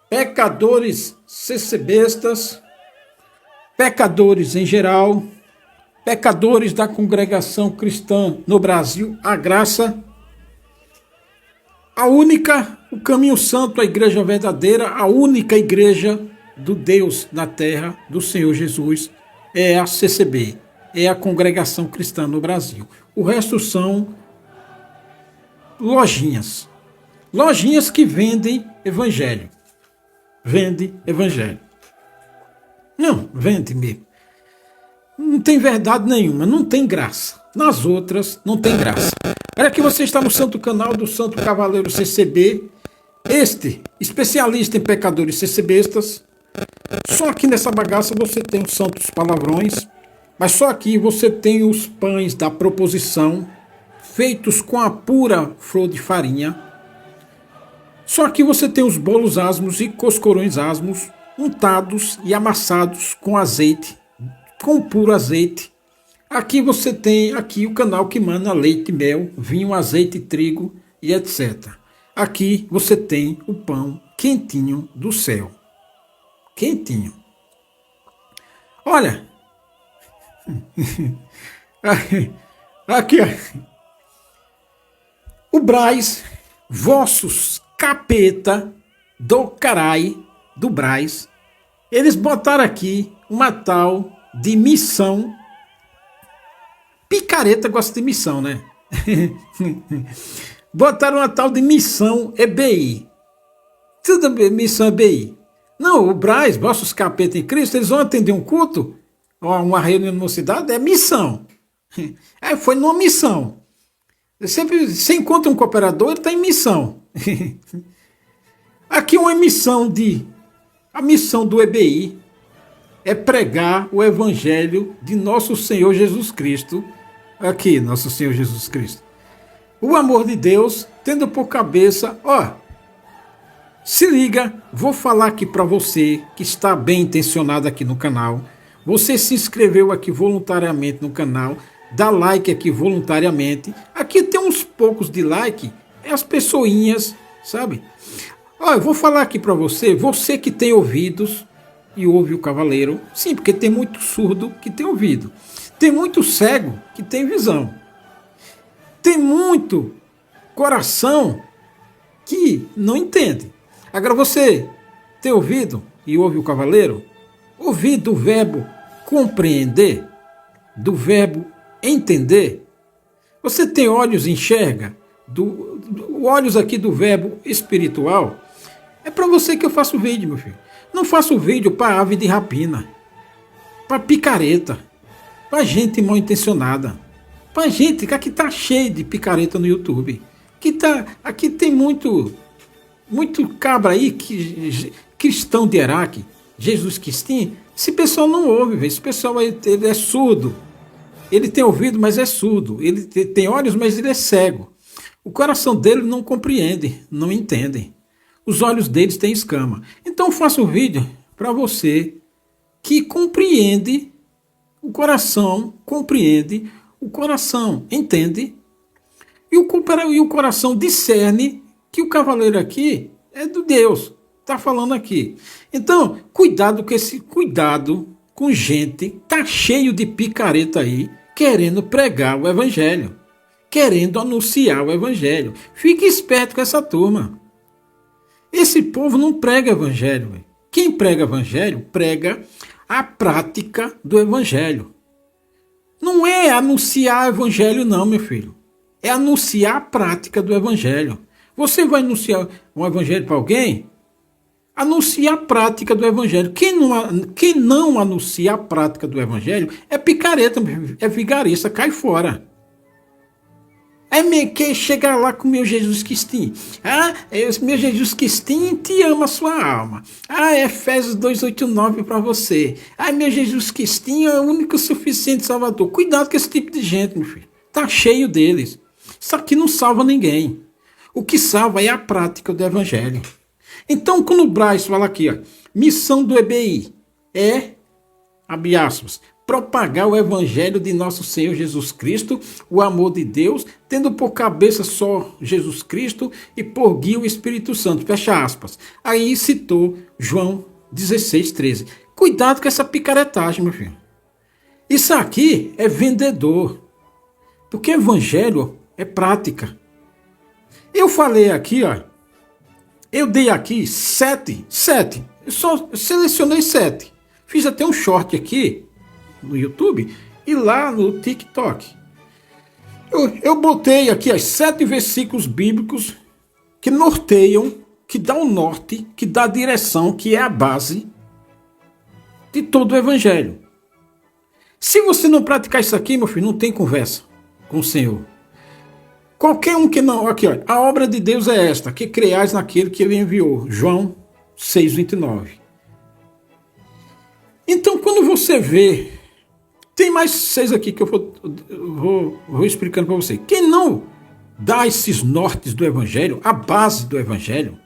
pecadores CCBistas, pecadores em geral, pecadores da congregação cristã no Brasil, a graça, o caminho santo, a igreja verdadeira, a única igreja do Deus na terra, do Senhor Jesus, é a CCB, é a congregação cristã no Brasil. O resto são lojinhas que vendem evangelho. Não, vende mesmo. Não tem verdade nenhuma, não tem graça. Nas outras, não tem graça. Olha que você está no santo canal do Santo Cavaleiro CCB, este especialista em pecadores CCBistas. Só aqui nessa bagaça você tem os santos palavrões, mas só aqui você tem os pães da proposição, feitos com a pura flor de farinha. Só aqui você tem os bolos asmos e coscorões asmos, untados e amassados com azeite, com puro azeite. Aqui você tem o canal que mana leite, mel, vinho, azeite, trigo e etc. Aqui você tem o pão quentinho do céu. Quentinho. Olha. Aqui, ó. O Braz, vossos capeta do carai, do Braz, eles botaram aqui uma tal de missão. Picareta gosta de missão, né? Botaram uma tal de missão EBI. Tudo bem, missão EBI. Não, o Braz, vossos capeta em Cristo, eles vão atender um culto, uma reunião numa cidade, é missão. Foi numa missão. Sempre, você encontra um cooperador, ele está em missão. Aqui uma missão a missão do EBI é pregar o evangelho de nosso Senhor Jesus Cristo. Aqui, nosso Senhor Jesus Cristo. O amor de Deus, tendo por cabeça, se liga, vou falar aqui para você que está bem intencionado aqui no canal. Você se inscreveu aqui voluntariamente no canal, dá like aqui voluntariamente. Aqui tem uns poucos de like, é as pessoinhas, sabe? Eu vou falar aqui para você que tem ouvidos e ouve o cavaleiro. Sim, porque tem muito surdo que tem ouvido. Tem muito cego que tem visão. Tem muito coração que não entende. Agora você tem ouvido e ouve o cavaleiro? Ouvir do verbo compreender, do verbo entender. Você tem olhos e enxerga? Olhos aqui do verbo espiritual. É para você que eu faço vídeo, meu filho. Não faço vídeo para ave de rapina, para picareta, para gente mal intencionada, para gente que aqui tá cheio de picareta no YouTube. Aqui tem muito cabra aí, cristão de Iraque, Jesus Cristinho. Esse pessoal não ouve, esse pessoal ele é surdo. Ele tem ouvido, mas é surdo. Ele tem olhos, mas ele é cego. O coração dele não compreende, não entende. Os olhos deles têm escama. Então eu faço um vídeo para você que compreende o coração, entende, e o coração discerne que o cavaleiro aqui é do Deus, está falando aqui. Então, cuidado com gente, tá cheio de picareta aí, querendo pregar o evangelho, querendo anunciar o evangelho. Fique esperto com essa turma. Esse povo não prega evangelho. Véio. Quem prega evangelho, prega a prática do evangelho. Não é anunciar evangelho não, meu filho. É anunciar a prática do evangelho. Você vai anunciar um evangelho para alguém? Anuncia a prática do evangelho. Quem não anuncia a prática do evangelho é picareta, é vigarista, cai fora. Quer chegar lá com meu Jesus Cristinho. Meu Jesus Cristinho te ama a sua alma. Efésios 2:8-9 para você. Meu Jesus Cristinho é o único suficiente salvador. Cuidado com esse tipo de gente, meu filho. Tá cheio deles. Isso aqui não salva ninguém. O que salva é a prática do evangelho. Então, quando o Braz fala aqui, missão do EBI é, abre aspas, propagar o evangelho de nosso Senhor Jesus Cristo, o amor de Deus, tendo por cabeça só Jesus Cristo e por guia o Espírito Santo. Fecha aspas. Aí citou João 16:13. Cuidado com essa picaretagem, meu filho. Isso aqui é vendedor. Porque evangelho é prática. Eu falei aqui, ó. Eu dei aqui 7. Eu só selecionei 7. Fiz até um short aqui no YouTube e lá no TikTok. Eu botei aqui os 7 versículos bíblicos que norteiam, que dão o norte, que dá a direção, que é a base de todo o evangelho. Se você não praticar isso aqui, meu filho, não tem conversa com o Senhor. Qualquer um que não... Aqui, ó, a obra de Deus é esta, que creais naquele que ele enviou. João 6:29. Então, quando você vê... Tem mais 6 aqui que eu vou explicando para você. Quem não dá esses nortes do evangelho, a base do evangelho,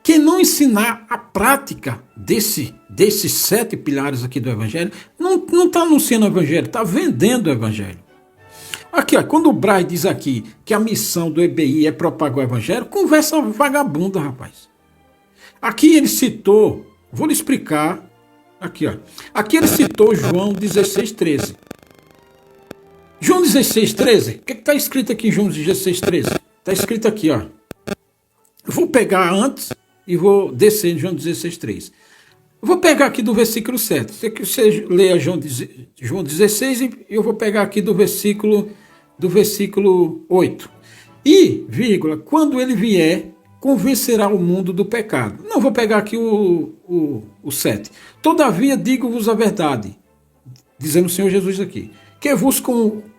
quem não ensinar a prática desses 7 pilares aqui do evangelho, não está anunciando o evangelho, está vendendo o evangelho. Aqui, ó, quando o Braz diz aqui que a missão do EBI é propagar o evangelho, conversa vagabunda, rapaz. Aqui ele citou, vou lhe explicar, aqui, ó. Aqui ele citou João 16:13. João 16:13, o que está escrito aqui em João 16:13? Está escrito aqui, ó. Eu vou pegar antes e vou descer em João 16:13. Vou pegar aqui do versículo 7. Você leia João 16 e eu vou pegar aqui do versículo 8. E, vírgula, quando ele vier, convencerá o mundo do pecado. Não, vou pegar aqui o 7. Todavia, digo-vos a verdade, dizendo o Senhor Jesus aqui, que vos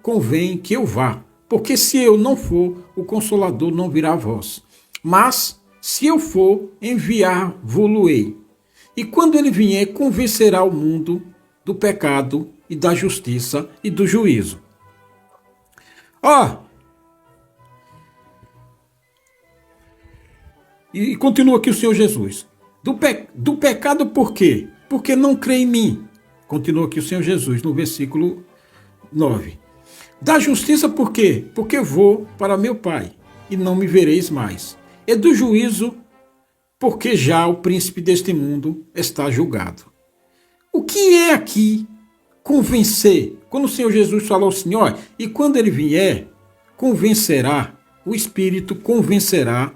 convém que eu vá, porque se eu não for, o Consolador não virá a vós. Mas, se eu for, enviar-vos-ei. E quando ele vier, convencerá o mundo do pecado e da justiça e do juízo. Ó! E continua aqui o Senhor Jesus. Do pecado por quê? Porque não crê em mim. Continua aqui o Senhor Jesus no versículo 9. Da justiça por quê? Porque vou para meu Pai e não me vereis mais. E do juízo porque já o príncipe deste mundo está julgado. O que é aqui convencer? Quando o Senhor Jesus falou assim, ó, e quando ele vier, convencerá, o Espírito convencerá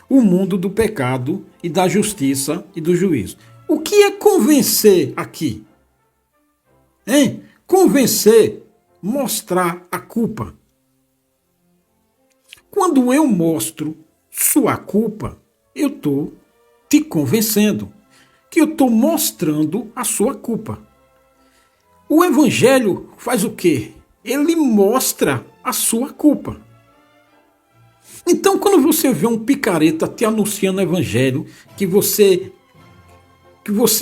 o mundo do pecado e da justiça e do juízo. O que é convencer aqui? Hein? Convencer, mostrar a culpa. Quando eu mostro sua culpa, eu estou te convencendo que eu estou mostrando a sua culpa. O evangelho faz o quê? Ele mostra a sua culpa. Então, quando você vê um picareta te anunciando o evangelho, que você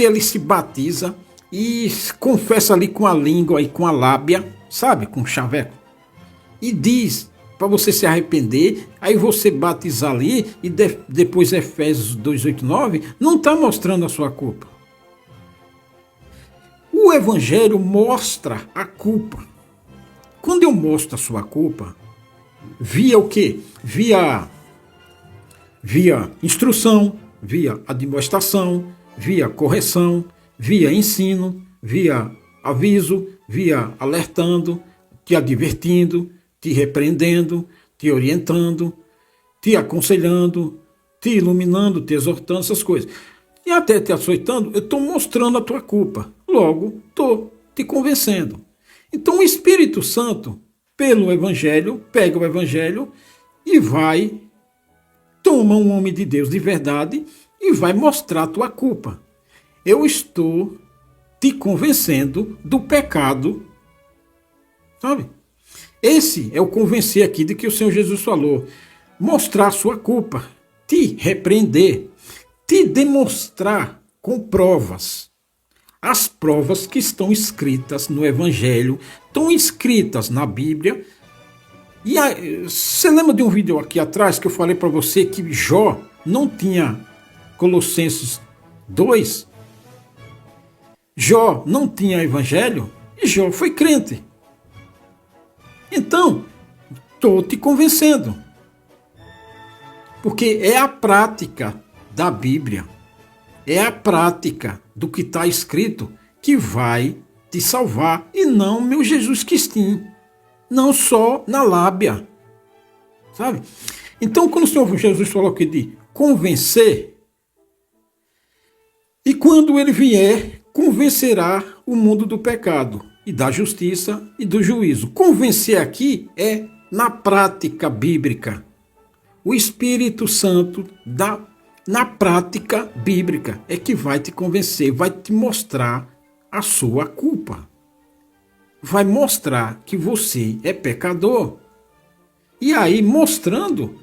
ali se batiza e confessa ali com a língua e com a lábia, sabe, com o chaveco, e diz para você se arrepender, aí você batizar ali e depois Efésios 2:8-9, não está mostrando a sua culpa. O evangelho mostra a culpa. Quando eu mostro a sua culpa, via o quê? Via instrução, via admoestação, via correção, via ensino, via aviso, via alertando, te advertindo, te repreendendo, te orientando, te aconselhando, te iluminando, te exortando, essas coisas. E até te açoitando, eu estou mostrando a tua culpa. Logo, estou te convencendo. Então o Espírito Santo, pelo Evangelho, pega o Evangelho e vai, toma um homem de Deus de verdade e vai mostrar a tua culpa. Eu estou te convencendo do pecado, sabe? Esse é o convencer aqui de que o Senhor Jesus falou. Mostrar a sua culpa, te repreender, te demonstrar com provas. As provas que estão escritas no Evangelho, estão escritas na Bíblia. E você lembra de um vídeo aqui atrás que eu falei para você que Jó não tinha Colossenses 2? Jó não tinha evangelho e Jó foi crente. Então, estou te convencendo. Porque é a prática da Bíblia, é a prática do que está escrito que vai te salvar, e não meu Jesus Cristinho, não só na lábia, sabe? Então, quando o Senhor Jesus falou aqui de convencer, e quando ele vier, convencerá o mundo do pecado e da justiça e do juízo. Convencer aqui é na prática bíblica. O Espírito Santo na prática bíblica é que vai te convencer, vai te mostrar a sua culpa. Vai mostrar que você é pecador. E aí, mostrando,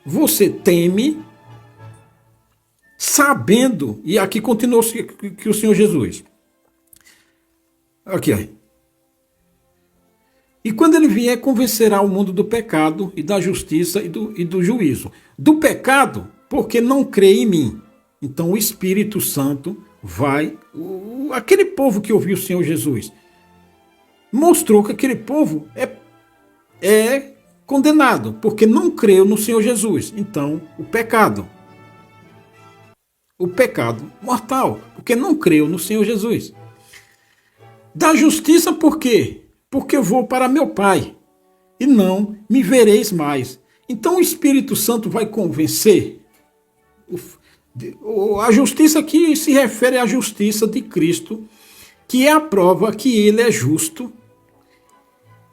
você teme, sabendo, e aqui continua que o Senhor Jesus. Aqui, aí. E quando ele vier, convencerá o mundo do pecado e da justiça e do juízo. Do pecado, porque não crê em mim. Então o Espírito Santo vai... aquele povo que ouviu o Senhor Jesus mostrou que aquele povo é condenado, porque não creu no Senhor Jesus. Então, o pecado mortal, porque não creu no Senhor Jesus. Da justiça, por quê? Porque eu vou para meu Pai, e não me vereis mais. Então o Espírito Santo vai convencer. A justiça aqui se refere à justiça de Cristo, que é a prova que ele é justo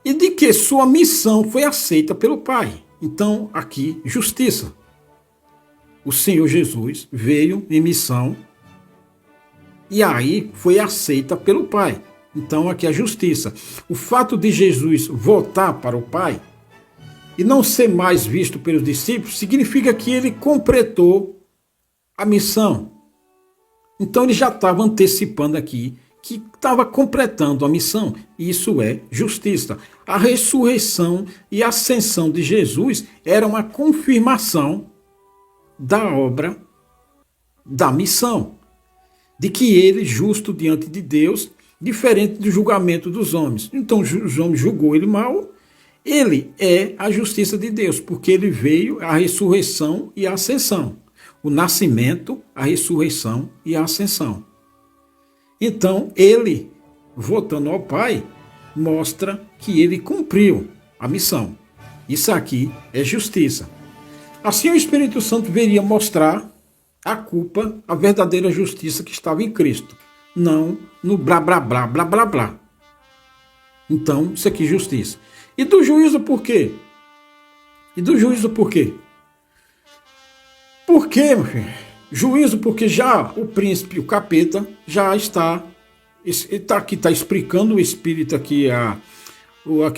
e de que sua missão foi aceita pelo Pai. Então, aqui, justiça. O Senhor Jesus veio em missão e aí foi aceita pelo Pai. Então, aqui a justiça. O fato de Jesus voltar para o Pai e não ser mais visto pelos discípulos significa que ele completou a missão. Então, ele já estava antecipando aqui que estava completando a missão. Isso é justiça. A ressurreição e a ascensão de Jesus era uma confirmação da obra, da missão, de que ele, justo diante de Deus, diferente do julgamento dos homens. Então, os homens julgou ele mal, ele é a justiça de Deus, porque ele veio a ressurreição e a ascensão. O nascimento, a ressurreição e a ascensão. Então, ele, voltando ao Pai, mostra que ele cumpriu a missão. Isso aqui é justiça. Assim, o Espírito Santo viria mostrar a culpa, a verdadeira justiça que estava em Cristo, não no blá, blá, blá, blá, blá, blá. Então, isso aqui é justiça. E do juízo por quê? E do juízo por quê? Por quê, meu filho? Juízo porque já o príncipe, o capeta, já está aqui está explicando, o Espírito aqui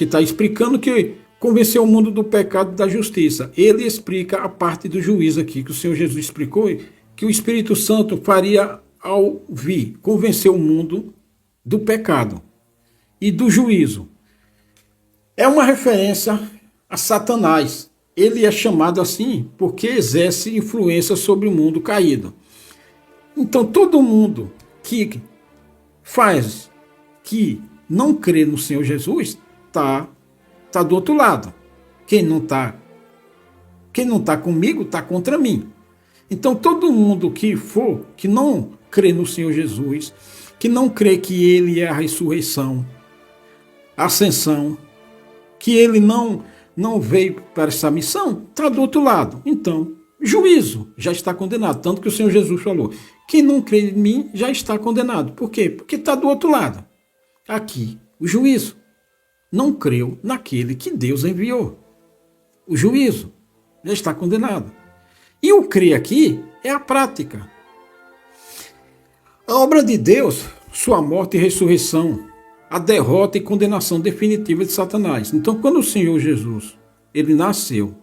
está explicando que convenceu o mundo do pecado e da justiça. Ele explica a parte do juízo aqui, que o Senhor Jesus explicou, que o Espírito Santo faria ao vir, convencer o mundo do pecado e do juízo. É uma referência a Satanás. Ele é chamado assim porque exerce influência sobre o mundo caído. Então, todo mundo que faz, que não crê no Senhor Jesus, tá do outro lado. Quem não tá comigo, tá contra mim. Então, todo mundo que não crê no Senhor Jesus, que não crê que ele é a ressurreição, a ascensão, que ele não veio para essa missão, está do outro lado. Então, juízo, já está condenado. Tanto que o Senhor Jesus falou, quem não crê em mim já está condenado. Por quê? Porque está do outro lado. Aqui, o juízo. Não creu naquele que Deus enviou. O juízo já está condenado. E o crer aqui é a prática. A obra de Deus, sua morte e ressurreição, a derrota e condenação definitiva de Satanás. Então, quando o Senhor Jesus, ele nasceu,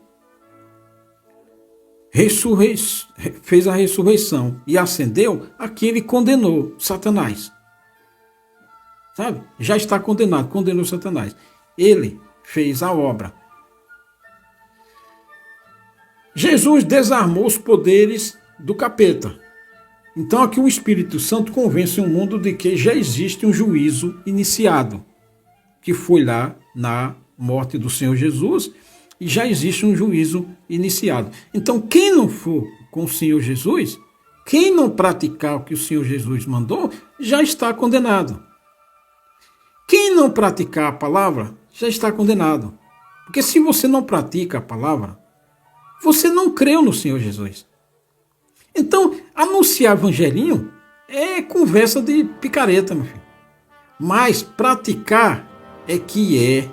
fez a ressurreição e ascendeu, aqui ele condenou Satanás. Sabe? Já está condenado, condenou Satanás. Ele fez a obra. Jesus desarmou os poderes do capeta. Então aqui o Espírito Santo convence o mundo de que já existe um juízo iniciado, que foi lá na morte do Senhor Jesus, e já existe um juízo iniciado. Então quem não for com o Senhor Jesus, quem não praticar o que o Senhor Jesus mandou, já está condenado. Quem não praticar a palavra, já está condenado. Porque se você não pratica a palavra, você não creu no Senhor Jesus. Então, anunciar evangelinho é conversa de picareta, meu filho. Mas praticar é que é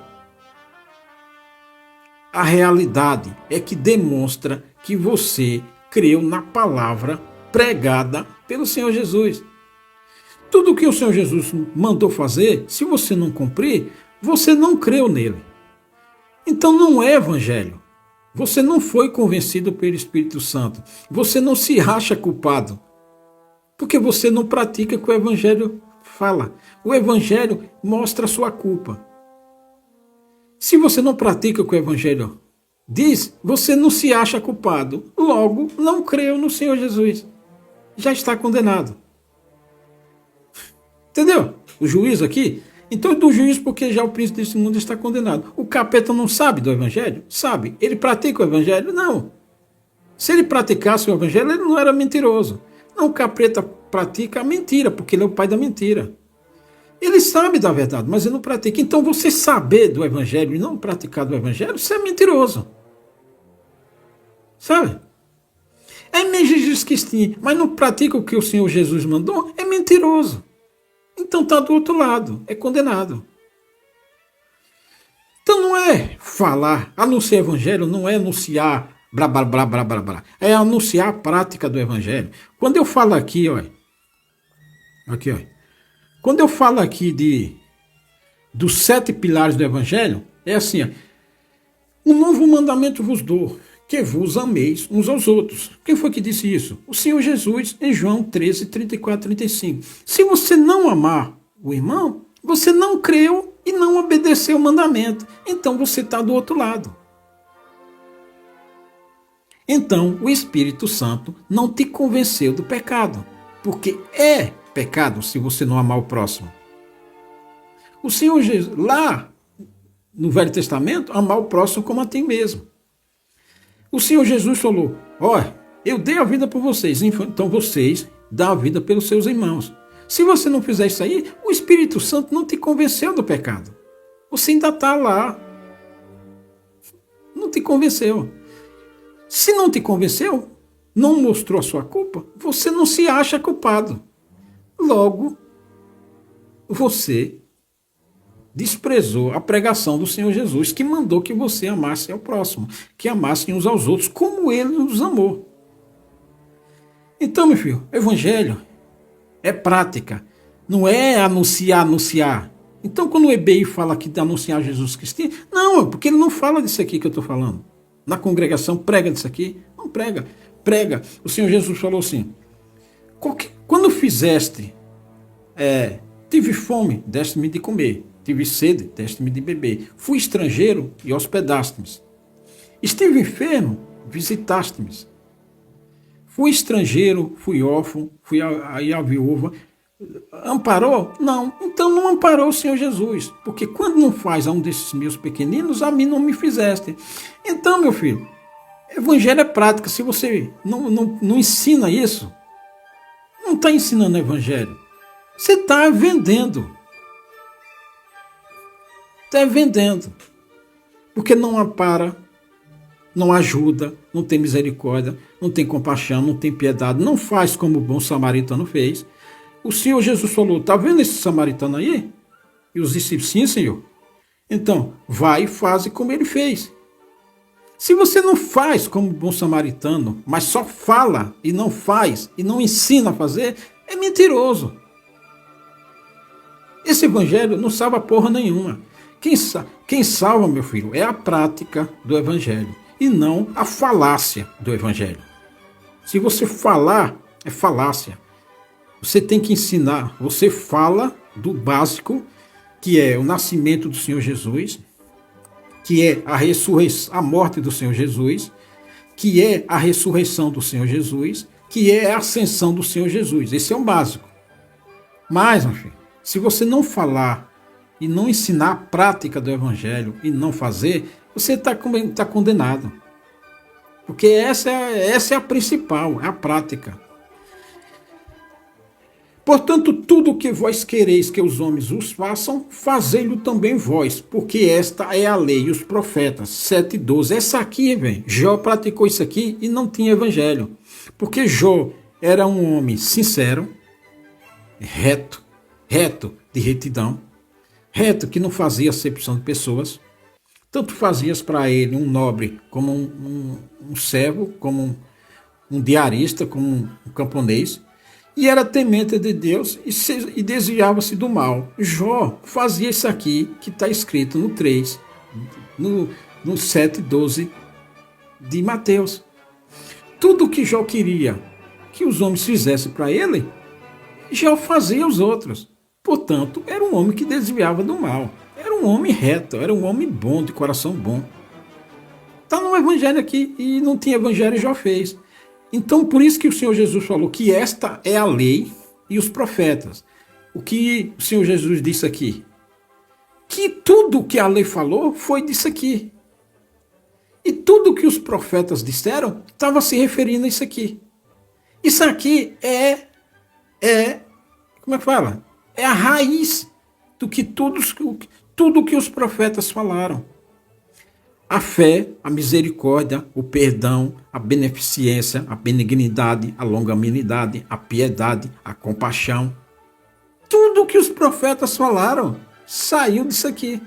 a realidade, é que demonstra que você creu na palavra pregada pelo Senhor Jesus. Tudo que o Senhor Jesus mandou fazer, se você não cumprir, você não creu nele. Então não é evangelho. Você não foi convencido pelo Espírito Santo. Você não se acha culpado. Porque você não pratica o que o evangelho fala. O evangelho mostra a sua culpa. Se você não pratica o que o evangelho diz, você não se acha culpado. Logo, não creu no Senhor Jesus. Já está condenado. Entendeu? O juízo aqui. Então, do juízo, porque já o príncipe desse mundo está condenado. O capeta não sabe do evangelho? Sabe. Ele pratica o evangelho? Não. Se ele praticasse o evangelho, ele não era mentiroso. Não, o capeta pratica a mentira, porque ele é o pai da mentira. Ele sabe da verdade, mas ele não pratica. Então, você saber do evangelho e não praticar do evangelho, você é mentiroso. Sabe? É mesmo Jesus que sim, mas não pratica o que o Senhor Jesus mandou, é mentiroso. Então está do outro lado, é condenado. Então não é falar, anunciar evangelho, não é anunciar blá, blá, blá, blá, blá, blá. É anunciar a prática do evangelho. Quando eu falo aqui, ó, quando eu falo aqui dos 7 pilares do evangelho, é assim, ó, um novo mandamento vos dou, que vos ameis uns aos outros. Quem foi que disse isso? O Senhor Jesus, em João 13, 34, 35. Se você não amar o irmão, você não creu e não obedeceu o mandamento. Então você está do outro lado. Então o Espírito Santo não te convenceu do pecado. Porque é pecado se você não amar o próximo. O Senhor Jesus, lá no Velho Testamento, amar o próximo como a ti mesmo. O Senhor Jesus falou, olha, eu dei a vida por vocês, então vocês dão a vida pelos seus irmãos. Se você não fizer isso aí, o Espírito Santo não te convenceu do pecado. Você ainda está lá. Não te convenceu. Se não te convenceu, não mostrou a sua culpa, você não se acha culpado. Logo, você desprezou a pregação do Senhor Jesus, que mandou que você amasse ao próximo, que amassem uns aos outros, como ele nos amou. Então, meu filho, evangelho é prática, não é anunciar. Então, quando o EBI fala aqui de anunciar Jesus Cristo, não, porque ele não fala disso aqui que eu estou falando. Na congregação, prega disso aqui? Não prega. Prega. O Senhor Jesus falou assim, quando fizeste, tive fome, deste-me de comer. Tive sede, deste-me de beber. Fui estrangeiro e hospedaste-me. Estive enfermo, visitaste-me. Fui estrangeiro, fui órfão, fui a viúva. Amparou? Não. Então não amparou o Senhor Jesus. Porque quando não faz a um desses meus pequeninos, a mim não me fizeste. Então, meu filho, evangelho é prática. Se você não ensina isso, não está ensinando evangelho. Você está vendendo. Está vendendo. Porque não ampara, não ajuda, não tem misericórdia, não tem compaixão, não tem piedade, não faz como o bom samaritano fez. O Senhor Jesus falou, está vendo esse samaritano aí? E os discípulos, sim, Senhor. Então, vai e faz como ele fez. Se você não faz como o bom samaritano, mas só fala e não faz, e não ensina a fazer, é mentiroso. Esse evangelho não salva porra nenhuma. Quem salva, meu filho, é a prática do evangelho e não a falácia do evangelho. Se você falar, é falácia. Você tem que ensinar. Você fala do básico, que é o nascimento do Senhor Jesus, que é a ressurreição, a morte do Senhor Jesus, que é a ressurreição do Senhor Jesus, que é a ascensão do Senhor Jesus. Esse é o básico. Mas, meu filho, se você não falar e não ensinar a prática do Evangelho e não fazer, você está condenado. Porque essa é a principal, é a prática. Portanto, tudo o que vós quereis que os homens os façam, fazei-lo também vós, porque esta é a lei e os profetas. 7:12. Essa aqui, velho, Jó praticou isso aqui e não tinha evangelho. Porque Jó era um homem sincero, reto de retidão, reto que não fazia acepção de pessoas, tanto fazias para ele um nobre como um servo, como um diarista, como um camponês, e era temente de Deus e desviava-se do mal. Jó fazia isso aqui que está escrito no 3, no 7:12 de Mateus. Tudo que Jó queria que os homens fizessem para ele, Jó fazia aos outros. Portanto, era um homem que desviava do mal. Era um homem reto, era um homem bom, de coração bom. Está no evangelho aqui, e não tinha evangelho e Jó fez. Então, por isso que o Senhor Jesus falou que esta é a lei e os profetas. O que o Senhor Jesus disse aqui? Que tudo que a lei falou foi disso aqui. E tudo que os profetas disseram estava se referindo a isso aqui. Isso aqui como é que fala? É a raiz do que tudo que os profetas falaram. A fé, a misericórdia, o perdão, a beneficência, a benignidade, a longanimidade, a piedade, a compaixão. Tudo que os profetas falaram saiu disso aqui.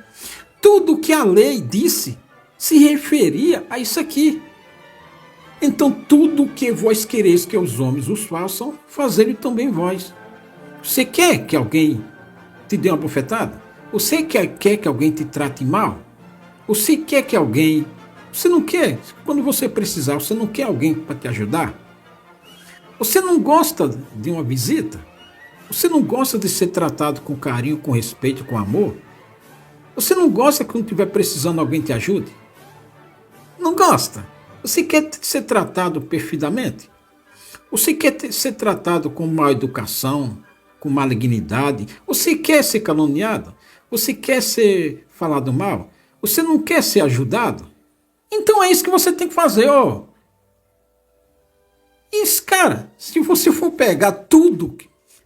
Tudo que a lei disse se referia a isso aqui. Então, tudo que vós quereis que os homens os façam, fazei-lhe também vós. Você quer que alguém te dê uma bofetada? Você quer que alguém te trate mal? Você quer que alguém... Você não quer? Quando você precisar, você não quer alguém para te ajudar? Você não gosta de uma visita? Você não gosta de ser tratado com carinho, com respeito, com amor? Você não gosta que quando estiver precisando alguém te ajude? Não gosta? Você quer ser tratado perfidamente? Você quer ser tratado com má educação, com malignidade? Você quer ser caluniado? Você quer ser falado mal? Você não quer ser ajudado? Então é isso que você tem que fazer, ó. Isso, cara, se você for pegar tudo,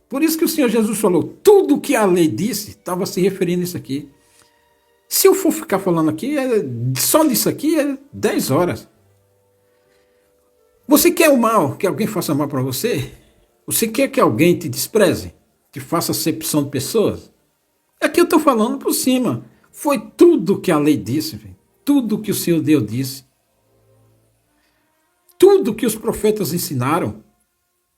por isso que o Senhor Jesus falou, tudo que a lei disse, estava se referindo a isso aqui. Se eu for ficar falando aqui, só disso aqui é 10 horas. Você quer o mal, que alguém faça mal para você? Você quer que alguém te despreze? Que faça acepção de pessoas? Aqui eu estou falando por cima. Foi tudo que a lei disse, véio. Tudo que o Senhor Deus disse. Tudo que os profetas ensinaram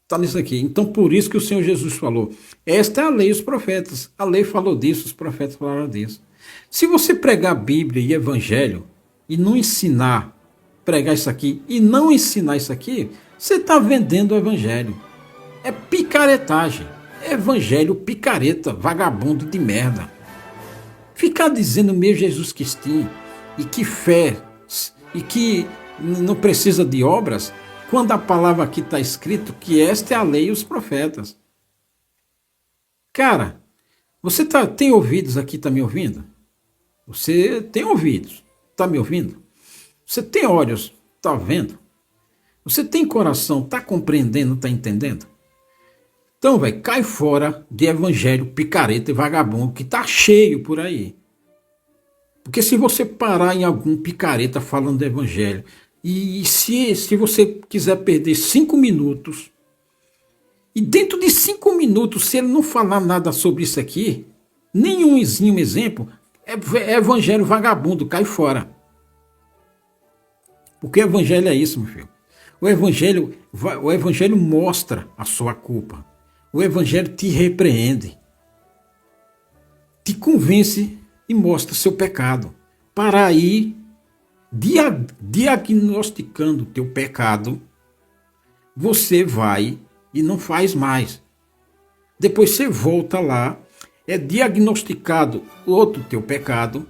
está nisso aqui. Então, por isso que o Senhor Jesus falou, esta é a lei e os profetas. A lei falou disso, os profetas falaram disso. Se você pregar Bíblia e Evangelho e não ensinar, pregar isso aqui e não ensinar isso aqui, você está vendendo o Evangelho. É picaretagem. Evangelho picareta, vagabundo de merda. Ficar dizendo meu Jesus Cristinho e que fé e que não precisa de obras, quando a palavra aqui está escrito que esta é a lei e os profetas. Cara, você tem ouvidos aqui, está me ouvindo? Você tem ouvidos, está me ouvindo? Você tem olhos, está vendo? Você tem coração, está compreendendo, está entendendo? Então, velho, cai fora de evangelho picareta e vagabundo que tá cheio por aí. Porque se você parar em algum picareta falando do evangelho, e se você quiser perder 5 minutos, e dentro de 5 minutos, se ele não falar nada sobre isso aqui, nenhum exemplo, é evangelho vagabundo, cai fora. Porque o evangelho é isso, meu filho. O evangelho mostra a sua culpa. O evangelho te repreende, te convence e mostra seu pecado. Para aí, diagnosticando o teu pecado, você vai e não faz mais. Depois você volta lá, é diagnosticado outro teu pecado,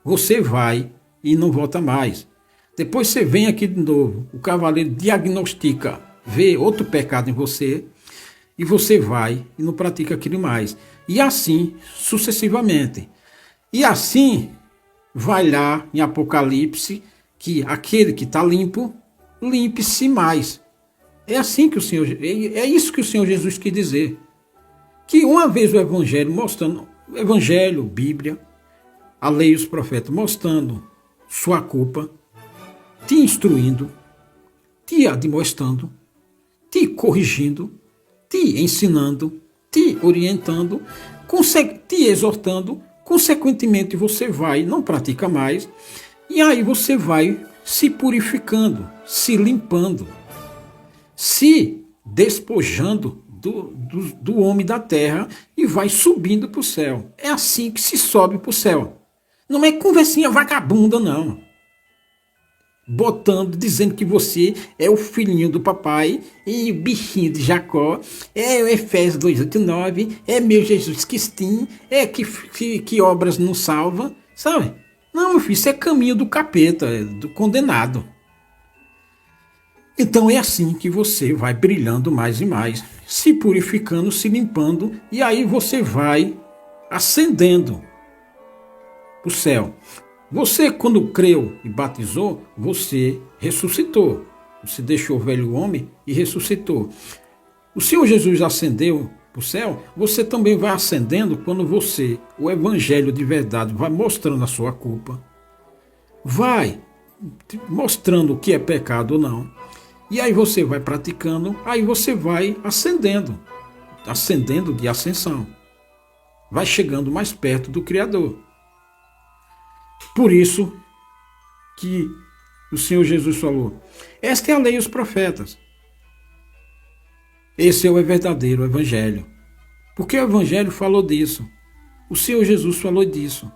você vai e não volta mais. Depois você vem aqui de novo, o cavaleiro diagnostica vê outro pecado em você, e você vai e não pratica aquilo mais. E assim sucessivamente. E assim vai lá em Apocalipse que aquele que está limpo, limpe-se mais. É assim que é isso que o Senhor Jesus quis dizer. Que uma vez o Evangelho mostrando, o Evangelho, Bíblia, a lei e os profetas mostrando sua culpa, te instruindo, te admoestando, te corrigindo, te ensinando, te orientando, te exortando, consequentemente você vai, não pratica mais, e aí você vai se purificando, se limpando, se despojando do homem da terra e vai subindo para o céu. É assim que se sobe para o céu. Não é conversinha vagabunda, não. Botando, dizendo que você é o filhinho do papai e o bichinho de Jacó, é o Efésios 2:8-9, é meu Jesus Cristinho, é que obras não salva, sabe? Não, meu filho, isso é caminho do capeta, do condenado. Então é assim que você vai brilhando mais e mais, se purificando, se limpando, e aí você vai ascendendo para o céu. Você, quando creu e batizou, você ressuscitou. Você deixou o velho homem e ressuscitou. O Senhor Jesus ascendeu para o céu, você também vai ascendendo quando você, o evangelho de verdade, vai mostrando a sua culpa, vai mostrando o que é pecado ou não. E aí você vai praticando, aí você vai ascendendo, ascendendo de ascensão. Vai chegando mais perto do Criador. Por isso que o Senhor Jesus falou, esta é a lei e os profetas. Esse é o verdadeiro evangelho. Porque o evangelho falou disso. O Senhor Jesus falou disso.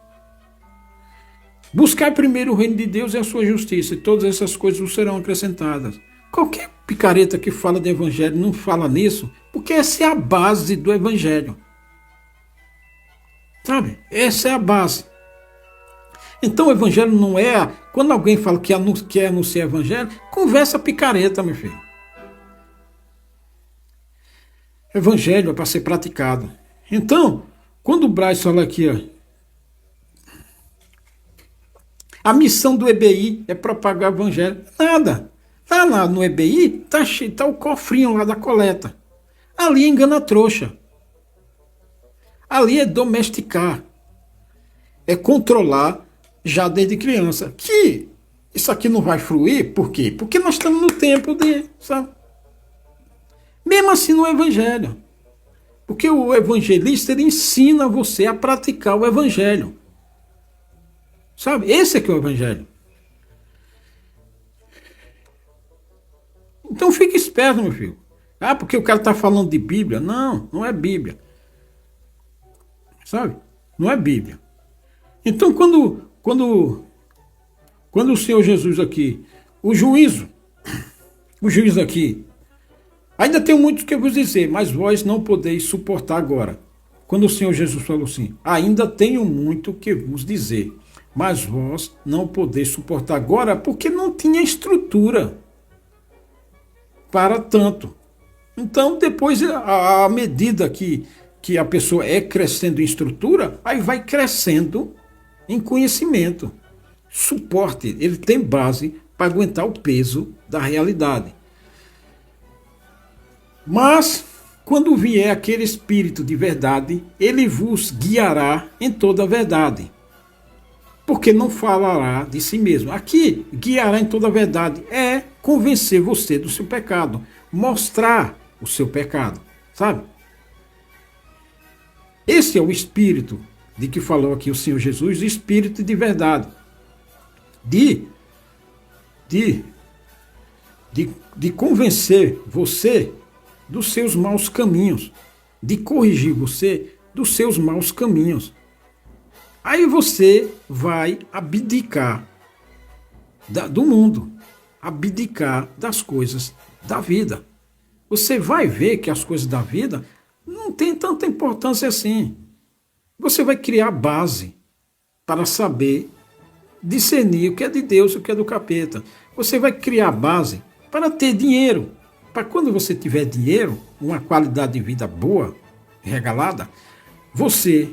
Buscar primeiro o reino de Deus e a sua justiça, e todas essas coisas vos serão acrescentadas. Qualquer picareta que fala de evangelho não fala nisso, porque essa é a base do evangelho. Sabe? Essa é a base. Então o evangelho não é... Quando alguém fala que quer anunciar evangelho, conversa picareta, meu filho. Evangelho é para ser praticado. Então, quando o Braz fala aqui, ó, a missão do EBI é propagar o evangelho. Nada. Lá no EBI tá o cofrinho lá da coleta. Ali engana a trouxa. Ali é domesticar. É controlar já desde criança. Que isso aqui não vai fluir, por quê? Porque nós estamos no tempo de... sabe? Mesmo assim no evangelho. Porque o evangelista, ele ensina você a praticar o evangelho. Sabe? Esse é que é o evangelho. Então fique esperto, meu filho. Ah, porque o cara está falando de Bíblia. Não, não é Bíblia. Sabe? Não é Bíblia. Então quando o Senhor Jesus aqui, o juízo aqui, ainda tenho muito que vos dizer, mas vós não podeis suportar agora. Quando o Senhor Jesus falou assim, ainda tenho muito que vos dizer, mas vós não podeis suportar agora, porque não tinha estrutura para tanto. Então, depois, à medida que a pessoa é crescendo em estrutura, aí vai crescendo em conhecimento. Suporte, ele tem base para aguentar o peso da realidade. Mas, quando vier aquele Espírito de verdade, ele vos guiará em toda a verdade. Porque não falará de si mesmo. Aqui, guiará em toda a verdade é convencer você do seu pecado, mostrar o seu pecado, sabe? Esse é o Espírito de que falou aqui o Senhor Jesus, o Espírito de verdade. De convencer você dos seus maus caminhos, de corrigir você dos seus maus caminhos. Aí você vai abdicar do mundo, abdicar das coisas da vida. Você vai ver que as coisas da vida não têm tanta importância assim. Você vai criar base para saber discernir o que é de Deus e o que é do capeta. Você vai criar base para ter dinheiro. para quando você tiver dinheiro, uma qualidade de vida boa, regalada, você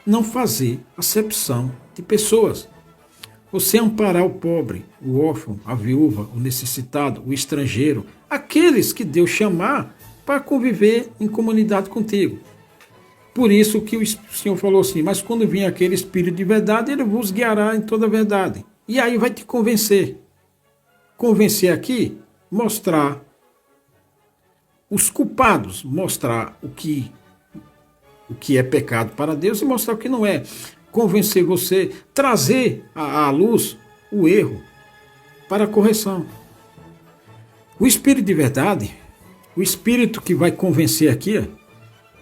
não fazer acepção de pessoas. Você amparar o pobre, o órfão, a viúva, o necessitado, o estrangeiro, aqueles que Deus chamar para conviver em comunidade contigo. Por isso que o Senhor falou assim, mas quando vir aquele Espírito de verdade, ele vos guiará em toda a verdade. E aí vai te convencer. Convencer aqui, mostrar os culpados, mostrar o que é pecado para Deus e mostrar o que não é. Convencer você, trazer à luz o erro para a correção. O Espírito de verdade, o Espírito que vai convencer aqui,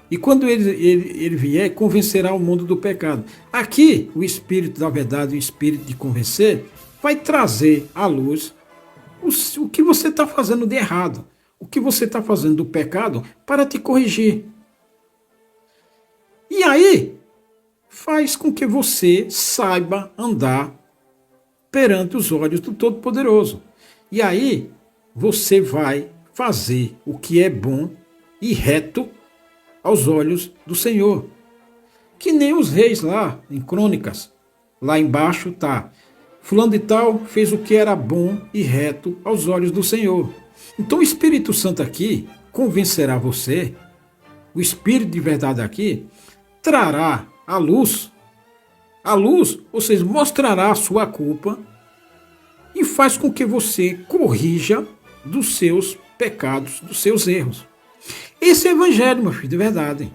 e quando ele vier, convencerá o mundo do pecado. Aqui, o Espírito da verdade, o Espírito de convencer, vai trazer à luz o que você está fazendo de errado, o que você está fazendo do pecado para te corrigir. E aí, faz com que você saiba andar perante os olhos do Todo-Poderoso. E aí, você vai fazer o que é bom e reto aos olhos do Senhor. Que nem os reis lá, em Crônicas. Lá embaixo tá, fulano de tal fez o que era bom e reto aos olhos do Senhor. Então o Espírito Santo aqui convencerá você, o Espírito de verdade aqui, trará a luz, ou seja, mostrará a sua culpa e faz com que você corrija dos seus pecados, dos seus erros. Esse é o evangelho, meu filho, de verdade.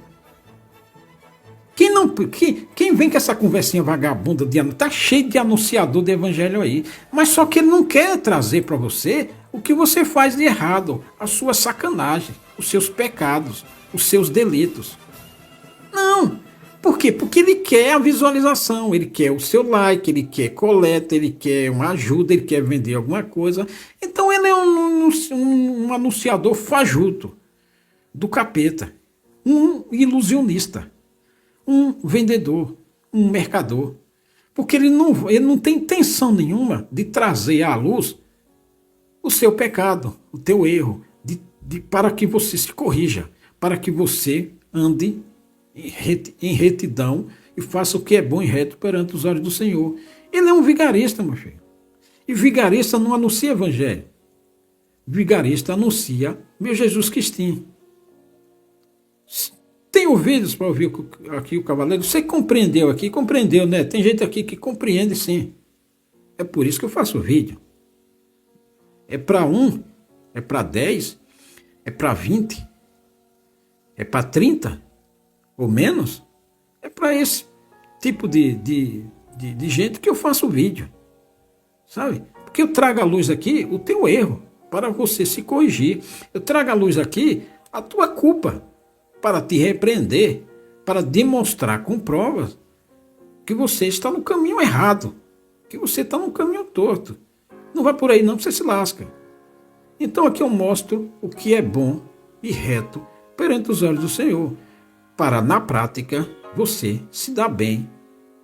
Quem vem com essa conversinha vagabunda tá cheio de anunciador de evangelho aí, mas só que ele não quer trazer para você o que você faz de errado, a sua sacanagem, os seus pecados, os seus delitos. Não. Por quê? Porque ele quer a visualização, ele quer o seu like, ele quer coleta, ele quer uma ajuda, ele quer vender alguma coisa. Então ele é um anunciador fajuto do capeta, um ilusionista, um vendedor, um mercador. Porque ele não tem intenção nenhuma de trazer à luz o seu pecado, o teu erro, para que você se corrija, para que você ande em retidão e faça o que é bom e reto perante os olhos do Senhor. Ele é um vigarista, meu filho. E vigarista não anuncia evangelho. Vigarista anuncia meu Jesus Cristinho. Tem ouvidos para ouvir aqui o cavaleiro? Você compreendeu aqui? Compreendeu, né? Tem gente aqui que compreende, sim. É por isso que eu faço o vídeo. É para 1, é para 10, é para 20, é para 30 ou menos. É para esse tipo de gente que eu faço o vídeo. Sabe? Porque eu trago à luz aqui o teu erro para você se corrigir. Eu trago à luz aqui a tua culpa para te repreender, para demonstrar com provas que você está no caminho errado, que você está no caminho torto. Não vai por aí não, você se lasca. Então aqui eu mostro o que é bom e reto perante os olhos do Senhor, para na prática você se dar bem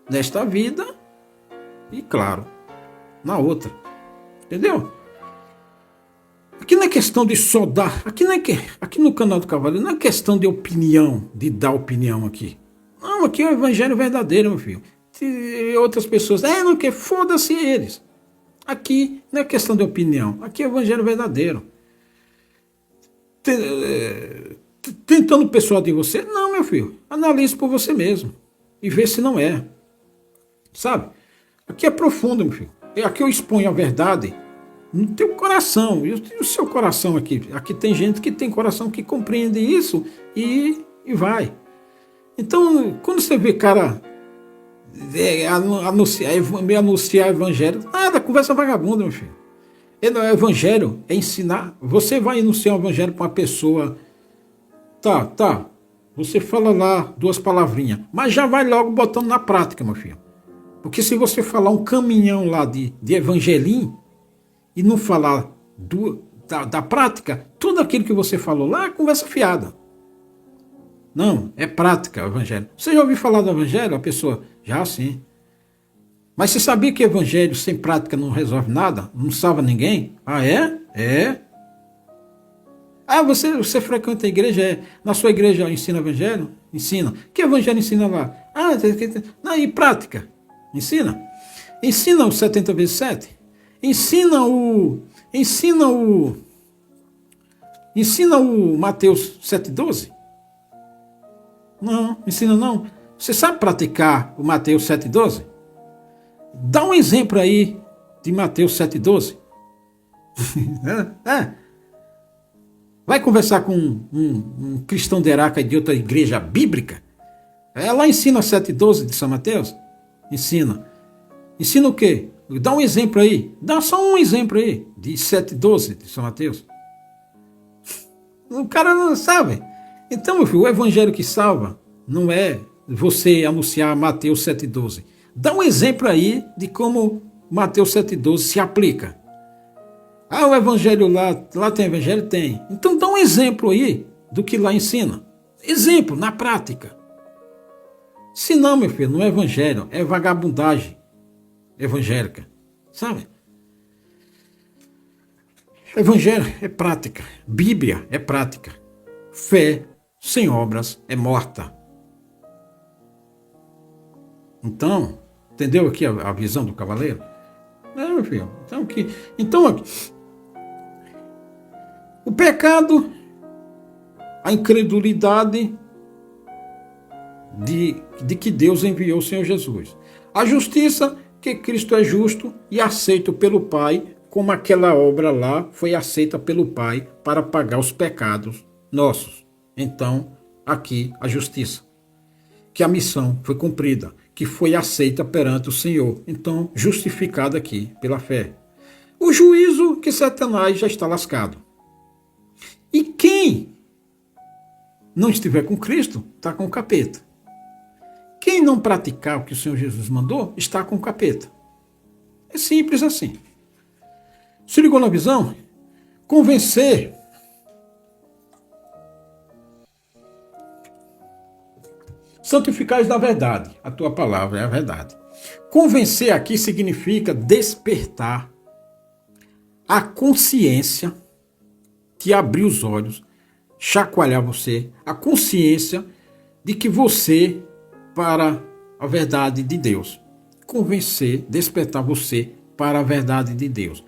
nesta vida e, claro, na outra. Entendeu? Aqui não é questão de só dar, aqui no canal do Cavaleiro não é questão de opinião, de dar opinião aqui. Não, aqui é o evangelho verdadeiro, meu filho. E outras pessoas, não quer, foda-se eles. Aqui não é questão de opinião, aqui é o evangelho verdadeiro. Tentando persuadir você? Não, meu filho, analise por você mesmo e vê se não é. Sabe? Aqui é profundo, meu filho. Aqui eu exponho a verdade no teu coração. E o seu coração aqui. Aqui tem gente que tem coração que compreende isso e vai. Então, quando você vê cara anunciar evangelho, nada, conversa vagabunda, meu filho. Evangelho é ensinar. Você vai anunciar o evangelho para uma pessoa. Tá. Você fala lá 2 palavrinhas, mas já vai logo botando na prática, meu filho. Porque se você falar um caminhão lá de evangelim e não falar da prática, tudo aquilo que você falou lá é conversa fiada. Não, é prática o evangelho. Você já ouviu falar do evangelho? A pessoa, já sim. Mas você sabia que evangelho sem prática não resolve nada? Não salva ninguém? Ah, é? É. Ah, você frequenta a igreja? Na sua igreja ensina evangelho? Ensina. Que evangelho ensina lá? Ah, não, e prática? Ensina. Ensina o 70 vezes 7. Ensina o Mateus 7,12. Não, ensina não. Você sabe praticar o Mateus 7,12? Dá um exemplo aí de Mateus 7,12. Vai conversar com um cristão de Araca de outra igreja bíblica? Ela ensina 7,12 de São Mateus? Ensina. Ensina o quê? Dá um exemplo aí. Dá só um exemplo aí de 7,12 de São Mateus. O cara não sabe. Então, meu filho, o evangelho que salva não é você anunciar Mateus 7,12. Dá um exemplo aí de como Mateus 7,12 se aplica. Ah, o evangelho lá tem evangelho? Tem. Então dá um exemplo aí do que lá ensina. Exemplo, na prática. Se não, meu filho, não é evangelho, é vagabundagem evangélica. Sabe? Evangelho é prática. Bíblia é prática. Fé sem obras é morta. Então, entendeu aqui a visão do cavaleiro? Meu filho. Então o pecado, a incredulidade de que Deus enviou o Senhor Jesus. A justiça, que Cristo é justo e aceito pelo Pai, como aquela obra lá foi aceita pelo Pai para pagar os pecados nossos. Então, aqui a justiça, que a missão foi cumprida, que foi aceita perante o Senhor. Então, justificada aqui pela fé. O juízo, que Satanás já está lascado. E quem não estiver com Cristo, está com o capeta. Quem não praticar o que o Senhor Jesus mandou, está com o capeta. É simples assim. Se ligou na visão? Convencer. Santificais da verdade. A tua palavra é a verdade. Convencer aqui significa despertar a consciência, te abrir os olhos, chacoalhar você, a consciência de que você para a verdade de Deus. Convencer, despertar você para a verdade de Deus.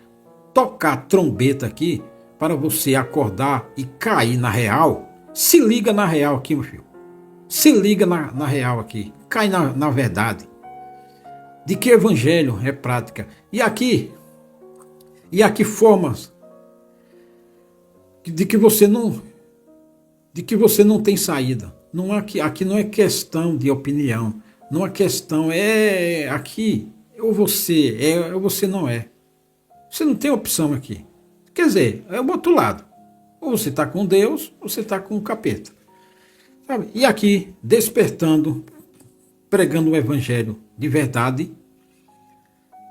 Tocar trombeta aqui para você acordar e cair na real. Se liga na real aqui, meu filho. Se liga na real aqui. Cai na verdade. De que evangelho é prática. E aqui formas de que você não tem saída. Aqui não é questão de opinião. Não é questão, aqui, ou você não é. Você não tem opção aqui. Quer dizer, é o outro lado. Ou você está com Deus, ou você está com o capeta. Sabe? E aqui, despertando, pregando o evangelho de verdade,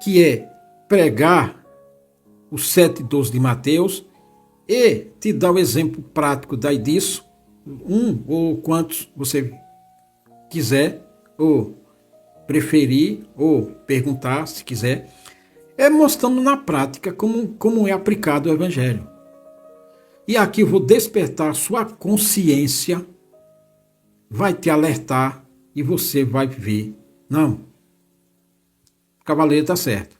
que é pregar o 7,12 de Mateus, e te dar o exemplo prático daí disso, um ou quantos você quiser, ou preferir, ou perguntar se quiser, é mostrando na prática como é aplicado o evangelho. E aqui eu vou despertar a sua consciência, vai te alertar e você vai ver. Não, o cavaleiro está certo.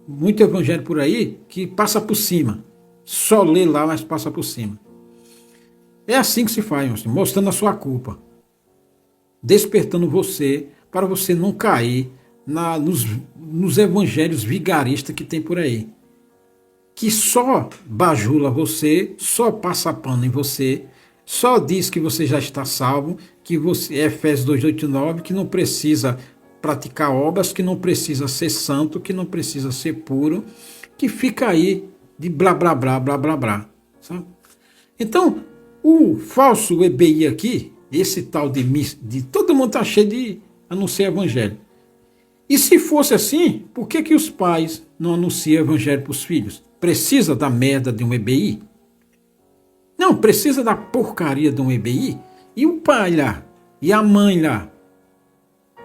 Muito evangelho por aí que passa por cima. Só lê lá, mas passa por cima. É assim que se faz, meu senhor, mostrando a sua culpa. Despertando você, para você não cair nos evangelhos vigaristas que tem por aí. Que só bajula você, só passa pano em você, só diz que você já está salvo, que você, Efésios 2, 8 e 9, que não precisa praticar obras, que não precisa ser santo, que não precisa ser puro, que fica aí de blá, blá, blá, blá, blá, blá. Sabe? Então, o falso EBI aqui, esse tal de todo mundo está cheio de anunciar evangelho. E se fosse assim, por que os pais não anunciam evangelho para os filhos? Precisa da merda de um EBI? Não, precisa da porcaria de um EBI? E o pai lá? E a mãe lá?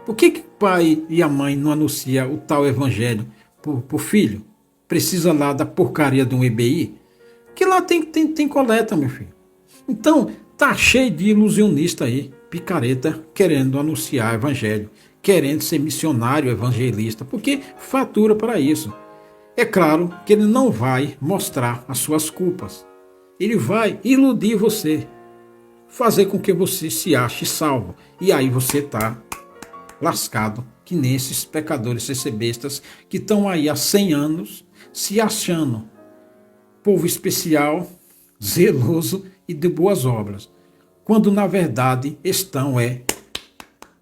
Por que o pai e a mãe não anunciam o tal evangelho para o filho? Precisa lá da porcaria de um EBI? Que lá tem coleta, meu filho. Então, tá cheio de ilusionista aí, picareta, querendo anunciar evangelho, querendo ser missionário evangelista, porque fatura para isso. É claro que ele não vai mostrar as suas culpas. Ele vai iludir você, fazer com que você se ache salvo. E aí você está lascado, que nem esses pecadores recebestas que estão aí há 100 anos se achando povo especial, zeloso e de boas obras, quando na verdade estão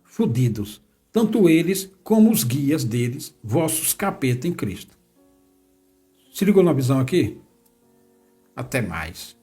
fudidos, tanto eles como os guias deles, vossos capeta em Cristo. Se ligou na visão aqui? Até mais.